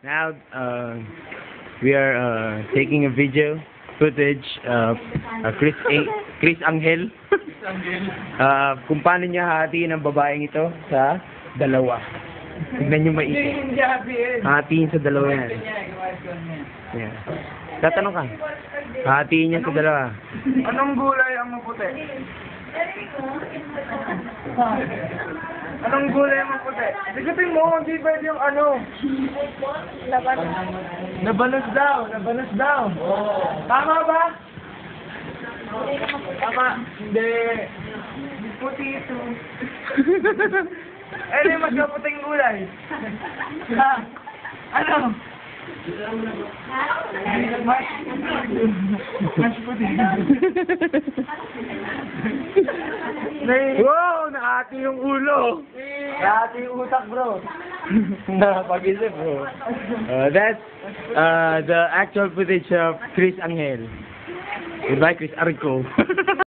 Now, we are taking a video footage of Chris Angel. Kung paano niya hatiin ang babaeng ito sa dalawa. Tignan niyo maigi. Hatiin sa dalawa yan. Yeah. Tatanong ka. Hatiin niya sa dalawa. Anong gulay ang maputi? Anong gulay ang maputi? Sigutin mo, hindi pwede yung ano. Nabanos daw. Nabanos daw. Tama ba? Tama. Hindi. Puti ito. Ano yung mas maputing gulay? Ha? Ano? Mas puti. Wow! Nakati yung ulo! Nakati yung utak, bro. Nakapag-isip, bro. That's the actual footage of Chris Angel. Goodbye, Chris Arco.